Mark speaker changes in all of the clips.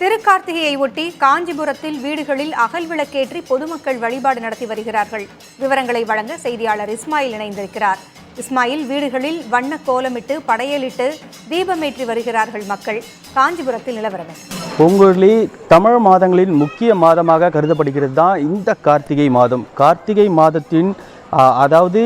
Speaker 1: திருக்கார்த்திகையை ஒட்டி காஞ்சிபுரத்தில் வீடுகளில் அகல் விளக்கேற்றி பொதுமக்கள் வழிபாடு நடத்தி வருகிறார்கள். விவரங்களை வழங்க செய்தியாளர் இஸ்மாயில் இணைந்திருக்கிறார். இஸ்மாயில், வீடுகளில் வண்ண கோலமிட்டு படையலிட்டு தீபமேற்றி வருகிறார்கள் மக்கள். காஞ்சிபுரத்தில் நிலவரம்.
Speaker 2: பொங்கலி தமிழ் மாதங்களின் முக்கிய மாதமாக கருதப்படுகிறது தான் இந்த கார்த்திகை மாதம். கார்த்திகை மாதத்தின் அதாவது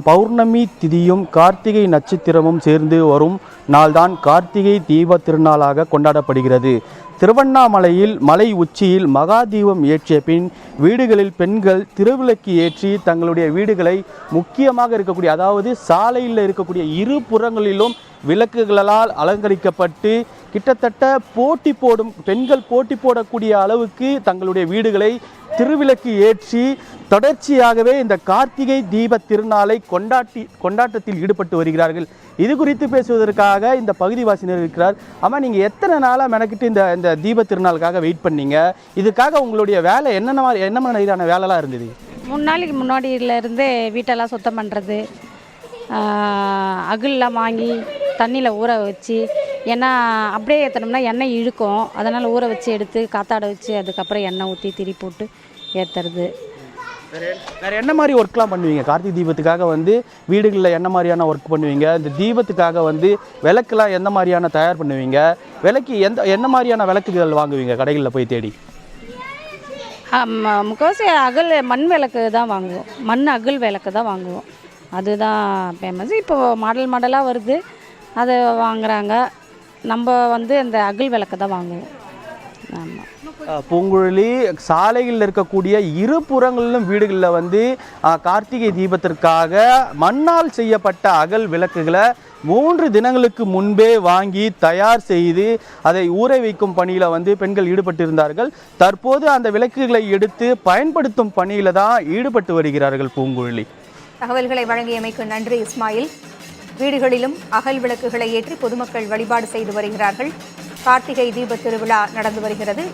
Speaker 2: பௌர்ணமி திதியும் கார்த்திகை நட்சத்திரமும் சேர்ந்து வரும் நாள்தான் கார்த்திகை தீப திருநாளாக கொண்டாடப்படுகிறது. திருவண்ணாமலையில் மலை உச்சியில் மகா தீபம் ஏற்றிய பின் வீடுகளில் பெண்கள் திருவிளக்கு ஏற்றி தங்களுடைய வீடுகளை முக்கியமாக இருக்கக்கூடிய அதாவது சாலையில் இருக்கக்கூடிய இரு புறங்களிலும் விளக்குகளால் அலங்கரிக்கப்பட்டு கிட்டத்தட்ட பெண்கள் போட்டி போடக்கூடிய அளவுக்கு தங்களுடைய வீடுகளை திருவிளக்கு ஏற்றி தொடர்ச்சியாகவே இந்த கார்த்திகை தீப திருநாளை கொண்டாட்டத்தில் ஈடுபட்டு வருகிறார்கள். இது குறித்து பேசுவதற்காக இந்த பகுதிவாசினர் இருக்கிறார். ஆமாம், நீங்கள் எத்தனை நாளாக மெனக்கிட்டு இந்த தீப திருநாளுக்காக வெயிட் பண்ணீங்க? இதுக்காக உங்களுடைய வேலை என்ன மாதிரியான வேலைலாம் இருந்தது?
Speaker 3: 3 நாளைக்கு முன்னாடியிலேருந்தே வீட்டெல்லாம் சுத்தம் பண்ணுறது, அகல்லாம் வாங்கி தண்ணியில் ஊற வச்சு, ஏன்னா அப்படியே ஏற்றணும்னா எண்ணெய் இழுக்கும், அதனால் ஊற வச்சு எடுத்து காத்தாட வச்சு அதுக்கப்புறம் எண்ணெய் ஊற்றி திரி போட்டு ஏற்றுறது.
Speaker 2: வேறு என்ன மாதிரி ஒர்க்லாம் பண்ணுவீங்க? கார்த்திகை தீபத்துக்காக வீடுகளில் என்ன மாதிரியான ஒர்க் பண்ணுவீங்க? இந்த தீபத்துக்காக விளக்குலாம் எந்த மாதிரியான தயார் பண்ணுவீங்க? விளக்கு என்ன மாதிரியான விளக்குகள் வாங்குவீங்க கடைகளில் போய் தேடி?
Speaker 3: முக்கால்வாசி அகல் மண் விளக்கு தான் வாங்குவோம். மண் அகல் விளக்கு தான் வாங்குவோம். அதுதான் ஃபேமஸ். இப்போது மாடலாக வருது, அதை வாங்குகிறாங்க. நம்ம அந்த அகல் விளக்கு தான் வாங்குவோம். ஆமாம்.
Speaker 2: பூங்குழலி, சாலைகளில் இருக்கக்கூடிய இரு புறங்களிலும் வீடுகளில் கார்த்திகை தீபத்திற்காக மண்ணால் செய்யப்பட்ட அகல் விளக்குகளை 3 தினங்களுக்கு முன்பே வாங்கி தயார் செய்து அதை ஊற வைக்கும் பணியில் பெண்கள் ஈடுபட்டிருந்தார்கள். தற்போது அந்த விளக்குகளை எடுத்து பயன்படுத்தும் பணியில் தான் ஈடுபட்டு வருகிறார்கள். பூங்குழலி,
Speaker 1: தகவல்களை வழங்கியமைக்கு நன்றி இஸ்மாயில். வீடுகளிலும் அகல் விளக்குகளை ஏற்றி பொதுமக்கள் வழிபாடு செய்து வருகிறார்கள். கார்த்திகை தீப திருவிழா நடந்து வருகிறது.